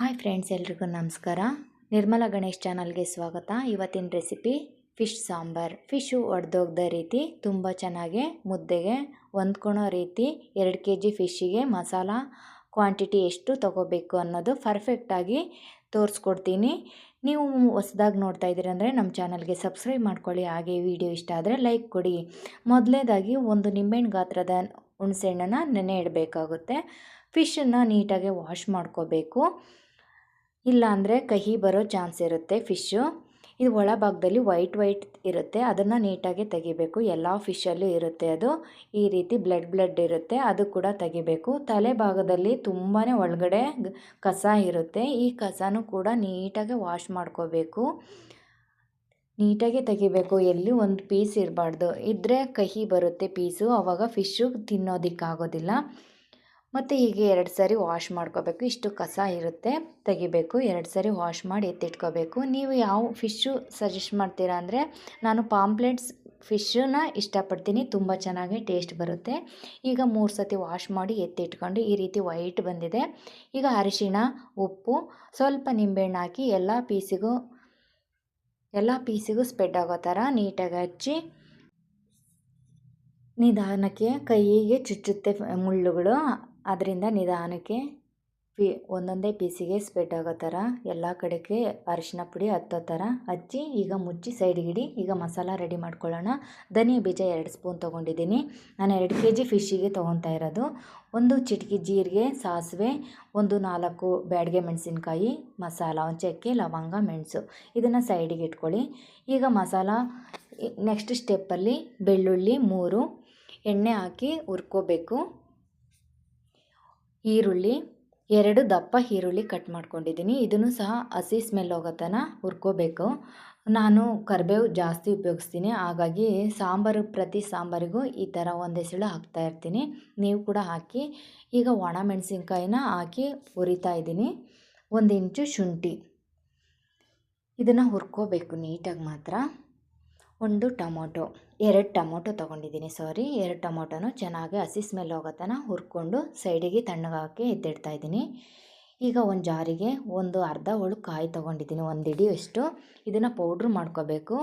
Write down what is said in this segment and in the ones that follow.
Hi friends, ಎಲ್ರಿಗೂ ನಮಸ್ಕಾರ. ನಿರ್ಮಲಾ ಗಣೇಶ್ ಚಾನಲ್ಗೆ ಸ್ವಾಗತ. ಇವತ್ತಿನ ರೆಸಿಪಿ ಫಿಶ್ ಸಾಂಬಾರ್. ಫಿಶು ಒಡೆದೋಗ್ದ ರೀತಿ ತುಂಬ ಚೆನ್ನಾಗಿ ಮುದ್ದೆಗೆ ಹೊಂದ್ಕೊಳೋ ರೀತಿ 2 kg ಫಿಶ್ಶಿಗೆ ಮಸಾಲ ಕ್ವಾಂಟಿಟಿ ಎಷ್ಟು ತೊಗೋಬೇಕು ಅನ್ನೋದು ಪರ್ಫೆಕ್ಟಾಗಿ ತೋರಿಸ್ಕೊಡ್ತೀನಿ. ನೀವು ಹೊಸದಾಗಿ ನೋಡ್ತಾ ಇದ್ದೀರಿ ಅಂದರೆ ನಮ್ಮ ಚಾನಲ್ಗೆ ಸಬ್ಸ್ಕ್ರೈಬ್ ಮಾಡ್ಕೊಳ್ಳಿ. ಹಾಗೆ ವಿಡಿಯೋ ಇಷ್ಟ ಆದರೆ ಲೈಕ್ ಕೊಡಿ. ಮೊದಲನೇದಾಗಿ ಒಂದು ನಿಂಬೆಹಣ್ಣು ಗಾತ್ರದ ಹುಣಸೆಹಣ್ಣನ್ನು ನೆನೆ ಇಡಬೇಕಾಗುತ್ತೆ. ಫಿಶನ್ನು ನೀಟಾಗಿ ವಾಶ್ ಮಾಡ್ಕೋಬೇಕು, ಇಲ್ಲ ಅಂದರೆ ಕಹಿ ಬರೋ ಚಾನ್ಸ್ ಇರುತ್ತೆ. ಫಿಶ್ಶು ಇದು ಒಳಭಾಗದಲ್ಲಿ ವೈಟ್ ಇರುತ್ತೆ, ಅದನ್ನು ನೀಟಾಗಿ ತೆಗಿಬೇಕು. ಎಲ್ಲ ಫಿಶಲ್ಲೂ ಇರುತ್ತೆ ಅದು. ಈ ರೀತಿ ಬ್ಲಡ್ ಇರುತ್ತೆ, ಅದು ಕೂಡ ತೆಗಿಬೇಕು. ತಲೆ ಭಾಗದಲ್ಲಿ ತುಂಬಾ ಒಳಗಡೆ ಕಸ ಇರುತ್ತೆ, ಈ ಕಸನೂ ಕೂಡ ನೀಟಾಗಿ ವಾಶ್ ಮಾಡ್ಕೋಬೇಕು. ನೀಟಾಗಿ ತೆಗಿಬೇಕು, ಎಲ್ಲಿ ಒಂದು ಪೀಸ್ ಇರಬಾರ್ದು. ಇದ್ದರೆ ಕಹಿ ಬರುತ್ತೆ ಪೀಸು, ಆವಾಗ ಫಿಶ್ಶು ತಿನ್ನೋದಕ್ಕಾಗೋದಿಲ್ಲ. ಮತ್ತು ಹೀಗೆ 2 ಸಾರಿ ವಾಶ್ ಮಾಡ್ಕೋಬೇಕು. ಇಷ್ಟು ಕಸ ಇರುತ್ತೆ, ತೆಗಿಬೇಕು. 2 ಸಾರಿ ವಾಶ್ ಮಾಡಿ ಎತ್ತಿಟ್ಕೋಬೇಕು. ನೀವು ಯಾವ ಫಿಶ್ಶು ಸಜೆಸ್ಟ್ ಮಾಡ್ತೀರಾ ಅಂದರೆ, ನಾನು ಪಾಂಪ್ಲೆಟ್ಸ್ ಫಿಶ್ಶನ್ನ ಇಷ್ಟಪಡ್ತೀನಿ, ತುಂಬ ಚೆನ್ನಾಗಿ ಟೇಸ್ಟ್ ಬರುತ್ತೆ. ಈಗ 3 ಸತಿ ವಾಶ್ ಮಾಡಿ ಎತ್ತಿಟ್ಕೊಂಡು ಈ ರೀತಿ ವೈಟ್ ಬಂದಿದೆ. ಈಗ ಅರಿಶಿಣ, ಉಪ್ಪು, ಸ್ವಲ್ಪ ನಿಂಬೆಹಣ್ಣು ಹಾಕಿ ಎಲ್ಲ ಪೀಸಿಗೂ ಸ್ಪ್ರೆಡ್ ಆಗೋ ಥರ ನೀಟಾಗಿ ಹಚ್ಚಿ, ನಿಧಾನಕ್ಕೆ ಕೈಗೆ ಚುಚ್ಚುತ್ತೆ ಮುಳ್ಳುಗಳು, ಅದರಿಂದ ನಿಧಾನಕ್ಕೆ ಒಂದೊಂದೇ ಪೀಸಿಗೆ ಸ್ಪ್ರೆಡ್ ಆಗೋ ಥರ ಎಲ್ಲ ಕಡೆಗೆ ಅರಿಶಿನ ಪುಡಿ ಹತ್ತೋ ಥರ ಹಚ್ಚಿ ಈಗ ಮುಚ್ಚಿ ಸೈಡ್ಗಿಡಿ. ಈಗ ಮಸಾಲ ರೆಡಿ ಮಾಡ್ಕೊಳ್ಳೋಣ. ಧನಿಯಾ ಬೀಜ 2 ಸ್ಪೂನ್ ತೊಗೊಂಡಿದ್ದೀನಿ. ನಾನು 2 kg ಫಿಶ್ಶಿಗೆ ತೊಗೊತಾ ಇರೋದು. 1 ಚಿಟಿಕೆ ಜೀರಿಗೆ, ಸಾಸಿವೆ, 4 ಬ್ಯಾಡಗೆ ಮೆಣಸಿನ್ಕಾಯಿ, ಮಸಾಲ, ಒಂದು ಚಕ್ಕೆ, ಲವಂಗ, ಮೆಣಸು, ಇದನ್ನು ಸೈಡಿಗೆ ಇಟ್ಕೊಳ್ಳಿ. ಈಗ ಮಸಾಲ ನೆಕ್ಸ್ಟ್ ಸ್ಟೆಪ್ಪಲ್ಲಿ ಬೆಳ್ಳುಳ್ಳಿ 3 ಎಣ್ಣೆ ಹಾಕಿ ಹುರ್ಕೋಬೇಕು. ಈರುಳ್ಳಿ 2 ದಪ್ಪ ಈರುಳ್ಳಿ ಕಟ್ ಮಾಡ್ಕೊಂಡಿದ್ದೀನಿ, ಇದನ್ನು ಸಹ ಹಸಿ ಸ್ಮೆಲ್ ಹೋಗೋ ತನಕ ಹುರ್ಕೋಬೇಕು. ನಾನು ಕರಿಬೇವು ಜಾಸ್ತಿ ಉಪಯೋಗಿಸ್ತೀನಿ, ಹಾಗಾಗಿ ಪ್ರತಿ ಸಾಂಬಾರಿಗೂ ಈ ಥರ ಒಂದೇ ಸಲ ಹಾಕ್ತಾಯಿರ್ತೀನಿ. ನೀವು ಕೂಡ ಹಾಕಿ. ಈಗ ಒಣ ಮೆಣಸಿನ್ಕಾಯಿನ ಹಾಕಿ ಹುರಿತಾ ಇದ್ದೀನಿ. 1 ಇಂಚು ಶುಂಠಿ, ಇದನ್ನು ಹುರ್ಕೋಬೇಕು ನೀಟಾಗಿ ಮಾತ್ರ. 2 ಟೊಮೊಟೊ ತೊಗೊಂಡಿದ್ದೀನಿ. 2 ಟೊಮೊಟೊನೂ ಚೆನ್ನಾಗಿ ಹಸಿ ಸ್ಮೆಲ್ ಹೋಗೋ ತನಕ ಹುರ್ಕೊಂಡು ಸೈಡಿಗೆ ತಣ್ಣಗೆ ಹಾಕಿ ಎತ್ತಿಡ್ತಾ ಇದ್ದೀನಿ. ಈಗ ಒಂದು ಜಾರಿಗೆ ಅರ್ಧ ಹೋಳು ಕಾಯಿ ತೊಗೊಂಡಿದ್ದೀನಿ, 1 ಹಿಡಿಯಷ್ಟು. ಇದನ್ನು ಪೌಡ್ರ್ ಮಾಡ್ಕೋಬೇಕು.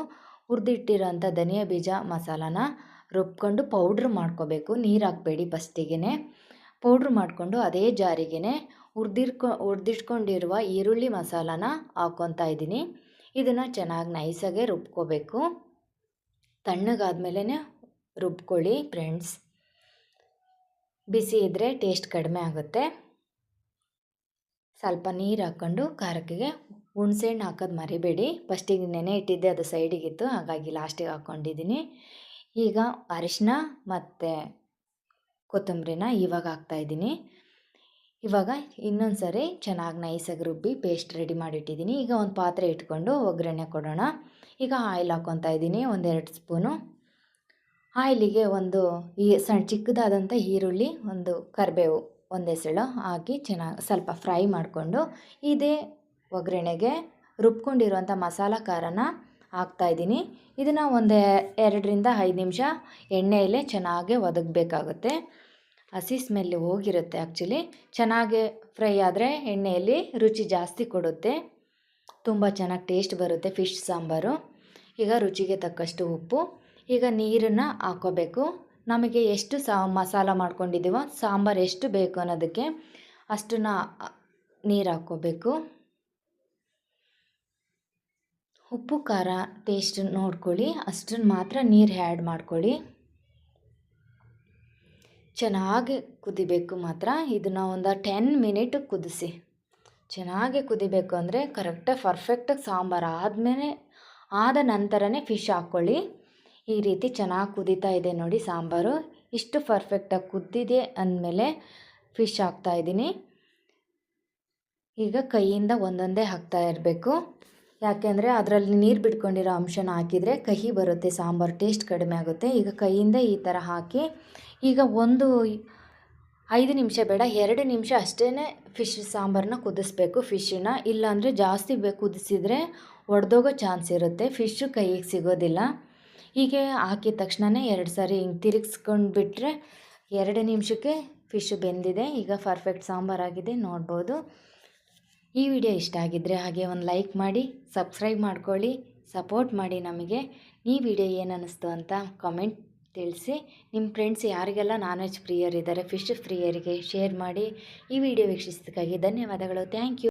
ಹುರಿದಿಟ್ಟಿರೋಂಥ ಧನಿಯಾ ಬೀಜ ಮಸಾಲಾನ ರುಬ್ಕೊಂಡು ಪೌಡ್ರ್ ಮಾಡ್ಕೋಬೇಕು. ನೀರು ಹಾಕಬೇಡಿ, ಫಸ್ಟಿಗೆ ಪೌಡ್ರ್ ಮಾಡಿಕೊಂಡು ಅದೇ ಜಾರಿಗೇ ಹುರಿದಿಟ್ಕೊಂಡಿರುವ ಈರುಳ್ಳಿ ಮಸಾಲಾನ ಹಾಕ್ಕೊತಾ ಇದ್ದೀನಿ. ಇದನ್ನು ಚೆನ್ನಾಗಿ ನೈಸಾಗೆ ರುಬ್ಕೋಬೇಕು. ತಣ್ಣಗಾದ್ಮೇಲೆ ರುಬ್ಕೊಳ್ಳಿ ಫ್ರೆಂಡ್ಸ್, ಬಿಸಿ ಇದ್ದರೆ ಟೇಸ್ಟ್ ಕಡಿಮೆ ಆಗುತ್ತೆ. ಸ್ವಲ್ಪ ನೀರು ಹಾಕ್ಕೊಂಡು ಖಾರಕ್ಕೆ ಹುಣಸೆಹಣ್ಣು ಹಾಕೋದು ಮರಿಬೇಡಿ. ಫಸ್ಟಿಗೆ ನೆನೆ ಇಟ್ಟಿದ್ದೆ, ಅದು ಸೈಡಿಗಿತ್ತು, ಹಾಗಾಗಿ ಲಾಸ್ಟಿಗೆ ಹಾಕ್ಕೊಂಡಿದ್ದೀನಿ. ಈಗ ಅರಿಶಿನ ಮತ್ತು ಕೊತ್ತಂಬರಿನ ಇವಾಗ ಹಾಕ್ತಾಯಿದ್ದೀನಿ. ಇವಾಗ ಇನ್ನೊಂದು ಸರಿ ಚೆನ್ನಾಗಿ ನೈಸಾಗಿ ರುಬ್ಬಿ ಪೇಸ್ಟ್ ರೆಡಿ ಮಾಡಿಟ್ಟಿದ್ದೀನಿ. ಈಗ ಒಂದು ಪಾತ್ರೆ ಇಟ್ಕೊಂಡು ಒಗ್ಗರಣೆ ಕೊಡೋಣ. ಈಗ ಆಯಿಲ್ ಹಾಕ್ಕೊತಾ ಇದ್ದೀನಿ, 1-2 ಸ್ಪೂನು. ಆಯಿಲಿಗೆ ಚಿಕ್ಕದಾದಂಥ ಈರುಳ್ಳಿ, ಕರಿಬೇವು ಒಂದೇ ಸಲ ಹಾಕಿ ಚೆನ್ನಾಗಿ ಸ್ವಲ್ಪ ಫ್ರೈ ಮಾಡಿಕೊಂಡು ಇದೇ ಒಗ್ಗರಣೆಗೆ ರುಬ್ಕೊಂಡಿರುವಂಥ ಮಸಾಲ ಖಾರನ ಹಾಕ್ತಾಯಿದ್ದೀನಿ. ಇದನ್ನು 2-5 ನಿಮಿಷ ಎಣ್ಣೆಯಲ್ಲೇ ಚೆನ್ನಾಗಿ ಒದಗಬೇಕಾಗುತ್ತೆ. ಹಸಿ ಸ್ಮೆಲ್ ಹೋಗಿರುತ್ತೆ. ಆ್ಯಕ್ಚುಲಿ ಚೆನ್ನಾಗಿ ಫ್ರೈ ಆದರೆ ಎಣ್ಣೆಯಲ್ಲಿ ರುಚಿ ಜಾಸ್ತಿ ಕೊಡುತ್ತೆ, ತುಂಬ ಚೆನ್ನಾಗಿ ಟೇಸ್ಟ್ ಬರುತ್ತೆ ಫಿಶ್ ಸಾಂಬಾರು. ಈಗ ರುಚಿಗೆ ತಕ್ಕಷ್ಟು ಉಪ್ಪು. ಈಗ ನೀರನ್ನು ಹಾಕ್ಕೋಬೇಕು. ನಮಗೆ ಎಷ್ಟು ಮಸಾಲ ಮಾಡ್ಕೊಂಡಿದ್ದೀವೋ, ಸಾಂಬಾರು ಎಷ್ಟು ಬೇಕು ಅನ್ನೋದಕ್ಕೆ ಅಷ್ಟನ್ನು ನೀರು ಹಾಕ್ಕೋಬೇಕು. ಉಪ್ಪು ಖಾರ ಟೇಸ್ಟ್ ನೋಡ್ಕೊಳ್ಳಿ, ಅಷ್ಟನ್ನು ಮಾತ್ರ ನೀರು ಆ್ಯಡ್ ಮಾಡ್ಕೊಳ್ಳಿ. ಚೆನ್ನಾಗಿ ಕುದಿಬೇಕು ಮಾತ್ರ. ಇದನ್ನು 10 ಮಿನಿಟ್ ಕುದಿಸಿ. ಚೆನ್ನಾಗಿ ಕುದಿಬೇಕು ಅಂದರೆ ಕರೆಕ್ಟಾಗಿ ಪರ್ಫೆಕ್ಟಾಗಿ ಸಾಂಬಾರು ಆದ ನಂತರನೇ ಫಿಶ್ ಹಾಕ್ಕೊಳ್ಳಿ. ಈ ರೀತಿ ಚೆನ್ನಾಗಿ ಕುದೀತಾ ಇದೆ ನೋಡಿ ಸಾಂಬಾರು. ಇಷ್ಟು ಪರ್ಫೆಕ್ಟಾಗಿ ಕುದ್ದಿದೆ ಅಂದಮೇಲೆ ಫಿಶ್ ಹಾಕ್ತಾಯಿದ್ದೀನಿ. ಈಗ ಕೈಯಿಂದ ಒಂದೊಂದೇ ಹಾಕ್ತಾ ಇರಬೇಕು, ಯಾಕೆಂದರೆ ಅದರಲ್ಲಿ ನೀರು ಬಿಟ್ಕೊಂಡಿರೋ ಅಂಶನ ಹಾಕಿದರೆ ಕಹಿ ಬರುತ್ತೆ, ಸಾಂಬಾರು ಟೇಸ್ಟ್ ಕಡಿಮೆ ಆಗುತ್ತೆ. ಈಗ ಕೈಯಿಂದ ಈ ಥರ ಹಾಕಿ ಈಗ 5 ನಿಮಿಷ ಬೇಡ, 2 ನಿಮಿಷ ಅಷ್ಟೇ ಫಿಶ್ ಸಾಂಬಾರನ್ನ ಕುದಿಸ್ಬೇಕು. ಫಿಶನ್ನ ಇಲ್ಲಾಂದರೆ ಜಾಸ್ತಿ ಕುದಿಸಿದರೆ ಒಡೆದೋಗೋ ಚಾನ್ಸ್ ಇರುತ್ತೆ, ಫಿಶ್ಶು ಕೈಗೆ ಸಿಗೋದಿಲ್ಲ. ಹೀಗೆ ಹಾಕಿದ ತಕ್ಷಣವೇ 2 ಸಾರಿ ಹಿಂಗೆ ತಿರುಗಿಸ್ಕೊಂಡು ಬಿಟ್ಟರೆ 2 ನಿಮಿಷಕ್ಕೆ ಫಿಶ್ ಬೆಂದಿದೆ. ಈಗ ಪರ್ಫೆಕ್ಟ್ ಸಾಂಬಾರಾಗಿದೆ ನೋಡ್ಬೋದು. ಈ ವಿಡಿಯೋ ಇಷ್ಟ ಆಗಿದ್ದರೆ ಹಾಗೆ ಒಂದು ಲೈಕ್ ಮಾಡಿ, ಸಬ್ಸ್ಕ್ರೈಬ್ ಮಾಡ್ಕೊಳ್ಳಿ, ಸಪೋರ್ಟ್ ಮಾಡಿ ನಮಗೆ. ಈ ವಿಡಿಯೋ ಏನು ಅನ್ನಿಸ್ತು ಅಂತ ಕಾಮೆಂಟ್ ತಿಳಿಸಿ. ನಿಮ್ಮ ಫ್ರೆಂಡ್ಸ್ ಯಾರಿಗೆಲ್ಲ ನಾನ್ ವೆಜ್ ಪ್ರಿಯರಿದ್ದಾರೆ, ಫಿಶ್ ಪ್ರಿಯರಿಗೆ ಶೇರ್ ಮಾಡಿ. ಈ ವಿಡಿಯೋ ವೀಕ್ಷಿಸಿದ್ದಕ್ಕಾಗಿ ಧನ್ಯವಾದಗಳು. Thank you.